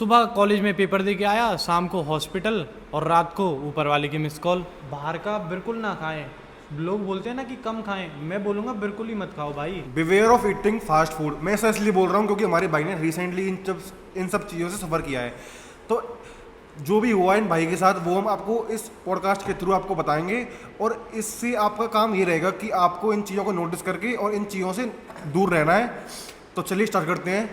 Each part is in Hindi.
सुबह कॉलेज में पेपर दे के आया, शाम को हॉस्पिटल और रात को ऊपर वाले की मिस कॉल। बाहर का बिल्कुल ना खाएं। लोग बोलते हैं ना कि कम खाएं, मैं बोलूँगा बिल्कुल ही मत खाओ भाई। Beware of eating fast food. मैं ऐसा इसलिए बोल रहा हूँ क्योंकि हमारे भाई ने रिसेंटली इन सब चीज़ों से सफ़र किया है। तो जो भी हुआ इन भाई के साथ वो हम आपको इस पॉडकास्ट के थ्रू आपको बताएंगे, और इससे आपका काम ये रहेगा कि आपको इन चीज़ों को नोटिस करके और इन चीज़ों से दूर रहना है। तो चलिए स्टार्ट करते हैं।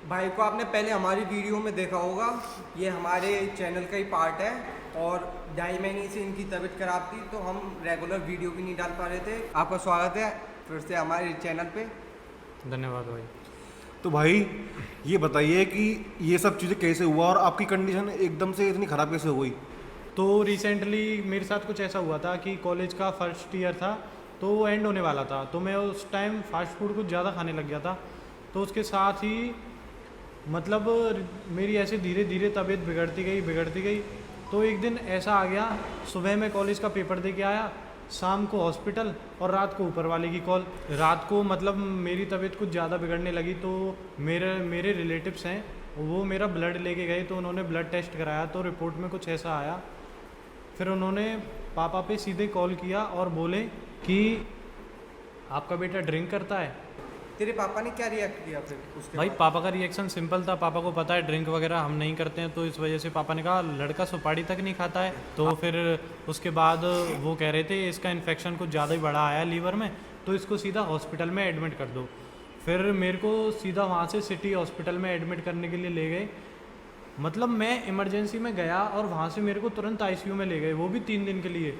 भाई को आपने पहले हमारी वीडियो में देखा होगा, ये हमारे चैनल का ही पार्ट है। और 2.5 महीने से इनकी तबीयत खराब थी तो हम रेगुलर वीडियो भी नहीं डाल पा रहे थे। आपका स्वागत है फिर से हमारे चैनल पे। धन्यवाद भाई। तो भाई ये बताइए कि ये सब चीज़ें कैसे हुआ और आपकी कंडीशन एकदम से इतनी ख़राब कैसे हो गई? तो रिसेंटली मेरे साथ कुछ ऐसा हुआ था कि कॉलेज का फर्स्ट ईयर था, तो वो एंड होने वाला था। तो मैं उस टाइम फास्ट फूड कुछ ज़्यादा खाने लग गया था। तो उसके साथ ही मतलब मेरी ऐसे धीरे धीरे तबीयत बिगड़ती गई। तो एक दिन ऐसा आ गया, सुबह मैं कॉलेज का पेपर दे के आया, शाम को हॉस्पिटल और रात को ऊपर वाले की कॉल। रात को मतलब मेरी तबीयत कुछ ज़्यादा बिगड़ने लगी तो मेरे रिलेटिव्स हैं, वो मेरा ब्लड लेके गए। तो उन्होंने ब्लड टेस्ट कराया तो रिपोर्ट में कुछ ऐसा आया। फिर उन्होंने पापा पे सीधे कॉल किया और बोले कि आपका बेटा ड्रिंक करता है। तेरे पापा ने क्या रिएक्ट किया फिर उसके भाई बाद? पापा का रिएक्शन सिंपल था। पापा को पता है ड्रिंक वगैरह हम नहीं करते हैं, तो इस वजह से पापा ने कहा लड़का सुपारी तक नहीं खाता है। तो फिर उसके बाद वो कह रहे थे इसका इन्फेक्शन कुछ ज़्यादा ही बड़ा आया लीवर में, तो इसको सीधा हॉस्पिटल में एडमिट कर दो। फिर मेरे को सीधा वहाँ से सिटी हॉस्पिटल में एडमिट करने के लिए ले गए। मतलब मैं इमरजेंसी में गया और वहाँ से मेरे को तुरंत आईसीयू में ले गए, वो भी 3 दिन के लिए।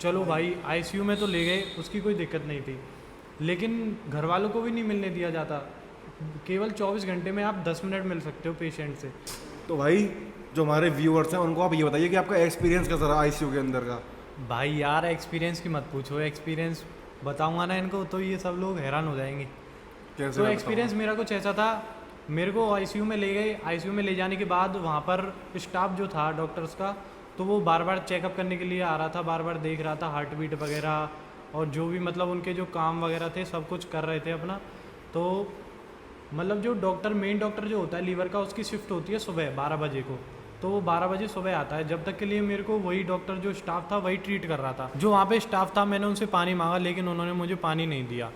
चलो भाई आईसीयू में तो ले गए, उसकी कोई दिक्कत नहीं थी, लेकिन घर वालों को भी नहीं मिलने दिया जाता। केवल 24 घंटे में आप 10 मिनट मिल सकते हो पेशेंट से। तो भाई जो हमारे व्यूअर्स हैं उनको आप ये बताइए कि आपका एक्सपीरियंस कैसा रहा आईसीयू के अंदर का? भाई यार एक्सपीरियंस की मत पूछो, एक्सपीरियंस बताऊंगा ना इनको तो ये सब लोग हैरान हो जाएंगे। कैसे तो रहा एक्सपीरियंस मेरा कुछ ऐसा था, मेरे को आईसीयू में ले गए। आईसीयू में ले जाने के बाद वहाँ पर स्टाफ जो था डॉक्टर्स का, तो वो बार बार चेकअप करने के लिए आ रहा था, बार बार देख रहा था हार्ट बीट वगैरह, और जो भी मतलब उनके जो काम वगैरह थे सब कुछ कर रहे थे अपना। तो मतलब जो डॉक्टर मेन डॉक्टर जो होता है लीवर का, उसकी शिफ्ट होती है सुबह 12 बजे को। तो वो 12 बजे सुबह आता है। जब तक के लिए मेरे को वही डॉक्टर जो स्टाफ था वही ट्रीट कर रहा था। जो वहाँ पे स्टाफ था मैंने उनसे पानी मांगा, लेकिन उन्होंने मुझे पानी नहीं दिया।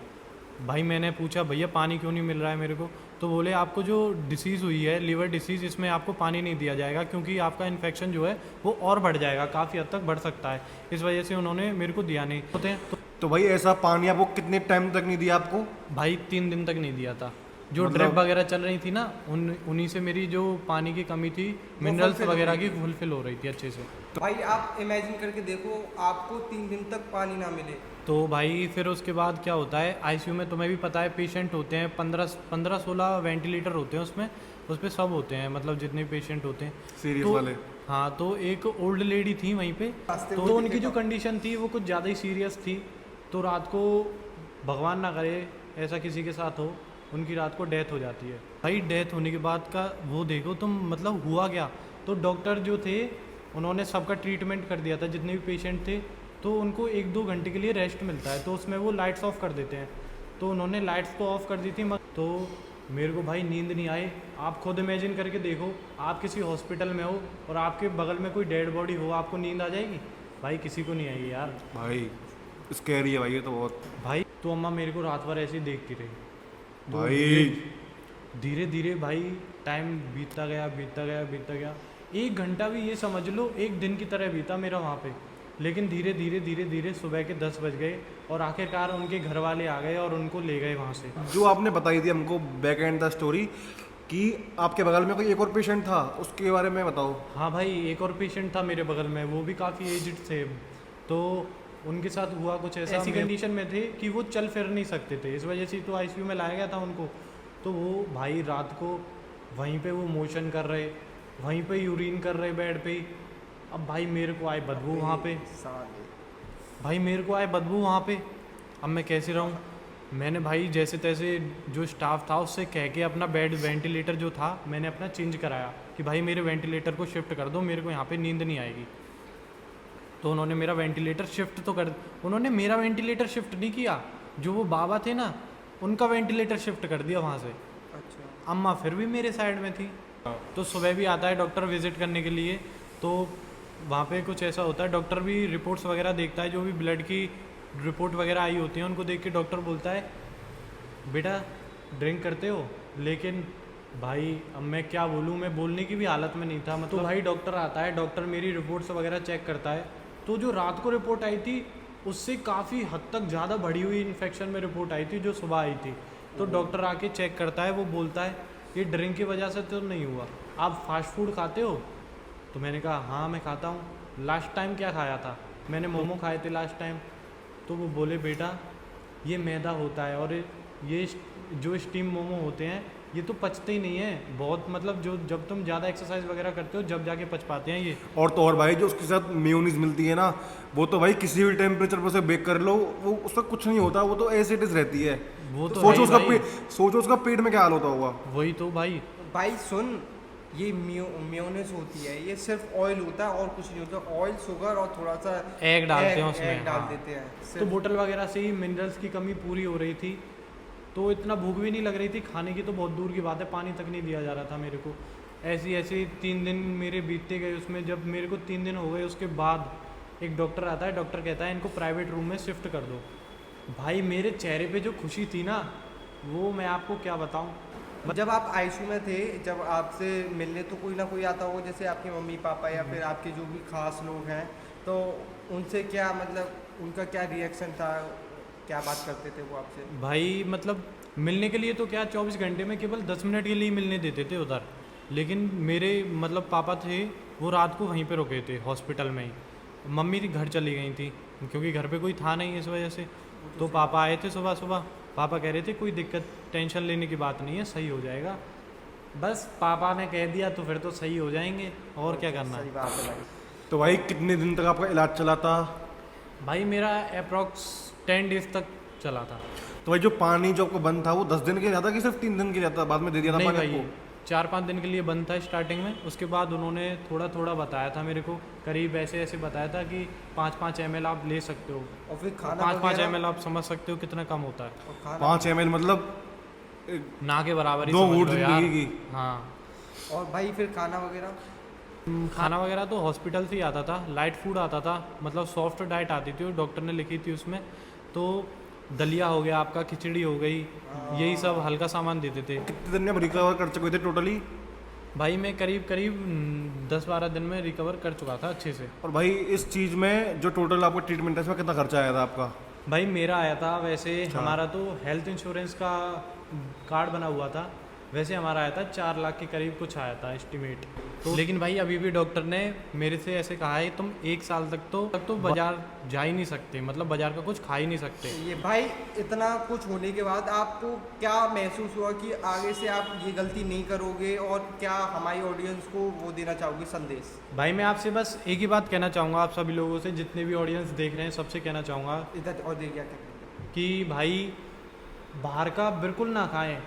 भाई मैंने पूछा भैया पानी क्यों नहीं मिल रहा है मेरे को, तो बोले आपको जो डिसीज़ हुई है लीवर डिसीज़, इसमें आपको पानी नहीं दिया जाएगा क्योंकि आपका इन्फेक्शन जो है वो और बढ़ जाएगा, काफ़ी हद तक बढ़ सकता है। इस वजह से उन्होंने मेरे को दिया नहीं होते हैं। तो भाई ऐसा पानी आपको कितने टाइम तक नहीं दिया आपको? भाई 3 दिन तक नहीं दिया था। जो मतलब- ड्रिप वगैरह चल रही थी ना, उन्हीं से मेरी जो पानी की कमी थी, मिनरल्स fulfill हो वगैरह रही की फुलफिल हो रही थी अच्छे से। भाई आप इमेजिन करके देखो, आपको 3 दिन तक पानी ना मिले। तो भाई फिर उसके बाद क्या होता है आईसीयू में, तुम्हें भी पता है पेशेंट होते हैं 15-16 वेंटिलेटर होते हैं उसमें, उस पर सब होते हैं मतलब जितने पेशेंट होते हैं सीरियस तो, वाले? हाँ। तो एक ओल्ड लेडी थी वहीं पे, रास्ते तो में उनकी जो कंडीशन थी वो कुछ ज़्यादा ही सीरियस थी। तो रात को भगवान ना करे ऐसा किसी के साथ हो, उनकी रात को डेथ हो जाती है। भाई डेथ होने के बाद का वो देखो तुम, मतलब हुआ क्या। तो डॉक्टर जो थे उन्होंने सबका ट्रीटमेंट कर दिया था, जितने भी पेशेंट थे। तो उनको 1-2 घंटे के लिए रेस्ट मिलता है, तो उसमें वो लाइट्स ऑफ कर देते हैं। तो उन्होंने लाइट्स तो ऑफ कर दी थी, तो मेरे को भाई नींद नहीं आई। आप खुद इमेजिन करके देखो, आप किसी हॉस्पिटल में हो और आपके बगल में कोई डेड बॉडी हो, आपको नींद आ जाएगी? भाई किसी को नहीं आएगी यार। भाई स्कैरी है भाई ये तो बहुत। भाई तो अम्मा मेरे को रात भर ऐसे ही देखती रही। तो भाई धीरे धीरे भाई टाइम बीतता गया। 1 घंटा भी ये समझ लो 1 दिन की तरह बीता मेरा वहाँ पे। लेकिन धीरे धीरे सुबह के 10 बज गए और आखिरकार उनके घर वाले आ गए और उनको ले गए वहाँ से। जो आपने बताई थी हमको बैक एंड द स्टोरी कि आपके बगल में कोई एक और पेशेंट था, उसके बारे में बताओ। हाँ भाई एक और पेशेंट था मेरे बगल में, वो भी काफ़ी एजड थे। तो उनके साथ हुआ कुछ ऐसी कंडीशन में थे कि वो चल फिर नहीं सकते थे, इस वजह से तो आईसीयू में लाया गया था उनको। तो वो भाई रात को वहीं पे वो मोशन कर रहे, वहीं पे यूरिन कर रहे बेड पे ही। अब भाई मेरे को आए बदबू वहाँ पे, अब मैं कैसे रहूँ। मैंने भाई जैसे तैसे जो स्टाफ था उससे कह के अपना बेड वेंटिलेटर जो था मैंने अपना चेंज कराया कि भाई मेरे वेंटिलेटर को शिफ्ट कर दो, मेरे को यहाँ पे नींद नहीं आएगी। तो उन्होंने मेरा वेंटिलेटर शिफ्ट नहीं किया, जो वो बाबा थे ना उनका वेंटिलेटर शिफ्ट कर दिया वहाँ से। अच्छा। अम्मा फिर भी मेरे साइड में थी। तो सुबह भी आता है डॉक्टर विजिट करने के लिए, तो वहाँ पे कुछ ऐसा होता है, डॉक्टर भी रिपोर्ट्स वगैरह देखता है, जो भी ब्लड की रिपोर्ट वगैरह आई होती है उनको देख के डॉक्टर बोलता है बेटा ड्रिंक करते हो। लेकिन भाई अब मैं क्या बोलूँ, मैं बोलने की भी हालत में नहीं था। मतलब तो भाई डॉक्टर आता है, डॉक्टर मेरी रिपोर्ट्स वगैरह चेक करता है, तो जो रात को रिपोर्ट आई थी उससे काफ़ी हद तक ज़्यादा बढ़ी हुई इन्फेक्शन में रिपोर्ट आई थी जो सुबह आई थी। तो डॉक्टर आके चेक करता है, वो बोलता है ये ड्रिंक की वजह से तो नहीं हुआ, आप फास्ट फूड खाते हो? तो मैंने कहा हाँ मैं खाता हूँ। लास्ट टाइम क्या खाया था? मैंने मोमो खाए थे लास्ट टाइम। तो वो बोले बेटा ये मैदा होता है, और ये जो स्टीम मोमो होते हैं ये तो पचते ही नहीं है बहुत, मतलब जो जब तुम ज़्यादा एक्सरसाइज वगैरह करते हो जब जाके पच पाते हैं ये। और तो और भाई जो उसके साथ मेयोनीज मिलती है ना, वो तो भाई किसी भी टेम्परेचर पर उसे बेक कर लो, वो उसका कुछ नहीं होता, वो तो एज इट इज रहती है। वो तो सोचो है उसका भाई। सोचो उसका पेट में क्या हाल होता होगा। वही तो भाई। भाई सुन, ये मेयोनेज़ होती है, ये सिर्फ ऑयल होता है और कुछ नहीं होता। ऑयल, शुगर और थोड़ा सा एग डालते हैं उसमें, एग डाल हाँ। देते हैं तो सिर्फ। बोतल वगैरह से ही मिनरल्स की कमी पूरी हो रही थी, तो इतना भूख भी नहीं लग रही थी, खाने की तो बहुत दूर की बात है, पानी तक नहीं दिया जा रहा था मेरे को। ऐसी ऐसी 3 दिन मेरे बीतते गए उसमें। जब मेरे को 3 दिन हो गए उसके बाद एक डॉक्टर आता है, डॉक्टर कहता है इनको प्राइवेट रूम में शिफ्ट कर दो। भाई मेरे चेहरे पे जो खुशी थी ना, वो मैं आपको क्या बताऊं। जब आप आईसीयू में थे, जब आपसे मिलने तो कोई ना कोई आता होगा, जैसे आपके मम्मी पापा या फिर आपके जो भी खास लोग हैं, तो उनसे क्या मतलब उनका क्या रिएक्शन था, क्या बात करते थे वो आपसे? भाई मतलब मिलने के लिए तो क्या 24 घंटे में केवल 10 मिनट के लिए मिलने देते थे उधर। लेकिन मेरे मतलब पापा थे वो रात को वहीं पे रुके थे हॉस्पिटल में ही। मम्मी थी घर चली गई थी क्योंकि घर पे कोई था नहीं इस वजह से। तो पापा आए थे सुबह सुबह, पापा कह रहे थे कोई दिक्कत टेंशन लेने की बात नहीं है, सही हो जाएगा। बस पापा ने कह दिया तो फिर तो सही हो जाएंगे, और क्या करना सही है। बात है भाई। तो भाई कितने दिन तक आपका इलाज चला था? भाई मेरा अप्रॉक्स 10 डेज तक चला था। तो भाई जो पानी जो आपको बंद था वो 10 दिन के लिए जाता कि सिर्फ 3 दिन के लिए जाता, बाद में दे दिया था नहीं पानी भाई, आपको? 4-5 दिन के लिए बंद था स्टार्टिंग में। उसके बाद उन्होंने थोड़ा थोड़ा बताया था मेरे को, करीब ऐसे ऐसे बताया था कि 5-5 ml आप ले सकते हो। और फिर खाना 5-5 वगैरह? ml आप समझ सकते हो कितना कम होता है। और खाना 5 ml मतलब ना के बराबर ही 2 समझ घूंट लो यार। जिंदगी की। हाँ। और भाई फिर खाना वगैरह? खाना वगैरह तो हॉस्पिटल से ही आता था, लाइट फूड आता था, मतलब सॉफ्ट डाइट आती थी, डॉक्टर ने लिखी थी उसमें। तो दलिया हो गया आपका, खिचड़ी हो गई, यही सब हल्का सामान देते थे। कितने दिन में आप रिकवर कर चुके थे टोटली? भाई मैं करीब करीब 10-12 दिन में रिकवर कर चुका था अच्छे से। और भाई इस चीज़ में जो टोटल आपका ट्रीटमेंट है इसमें कितना खर्चा आया था आपका? भाई मेरा आया था वैसे, हमारा तो हेल्थ इंश्योरेंस का कार्ड बना हुआ था, वैसे हमारा आया था 4 लाख के करीब कुछ आया था एस्टिमेट। तो लेकिन भाई अभी भी डॉक्टर ने मेरे से ऐसे कहा है तुम 1 साल तक तो बाजार जा ही नहीं सकते, मतलब बाजार का कुछ खा ही नहीं सकते। ये भाई इतना कुछ होने के बाद आपको क्या महसूस हुआ कि आगे से आप ये गलती नहीं करोगे, और क्या हमारी ऑडियंस को वो देना चाहोगे संदेश? भाई मैं आपसे बस एक ही बात कहना चाहूँगा, आप सभी लोगों से, जितने भी ऑडियंस देख रहे हैं सबसे कहना चाहूँगा इधर और दे क्या कहते कि भाई बाहर का बिल्कुल ना खाएं।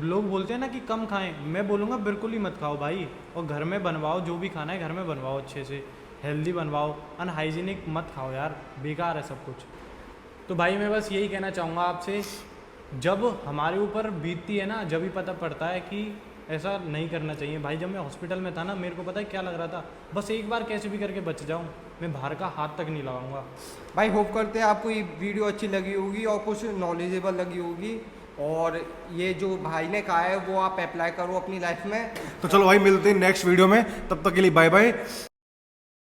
लोग बोलते हैं ना कि कम खाएं, मैं बोलूँगा बिल्कुल ही मत खाओ भाई, और घर में बनवाओ, जो भी खाना है घर में बनवाओ, अच्छे से हेल्दी बनवाओ, अनहाइजीनिक मत खाओ यार, बेकार है सब कुछ। तो भाई मैं बस यही कहना चाहूँगा आपसे, जब हमारे ऊपर बीतती है ना, जब ही पता पड़ता है कि ऐसा नहीं करना चाहिए। भाई जब मैं हॉस्पिटल में था ना, मेरे को पता है क्या लग रहा था, बस एक बार कैसे भी करके बच जाऊँ, मैं बाहर का हाथ तक नहीं लगाऊंगा। भाई होप करते हैं आपको ये वीडियो अच्छी लगी होगी और कुछ नॉलेजेबल लगी होगी, और ये जो भाई ने कहा है वो आप अप्लाई करो अपनी लाइफ में। तो चलो भाई मिलते हैं नेक्स्ट वीडियो में, तब तक के लिए बाय बाय।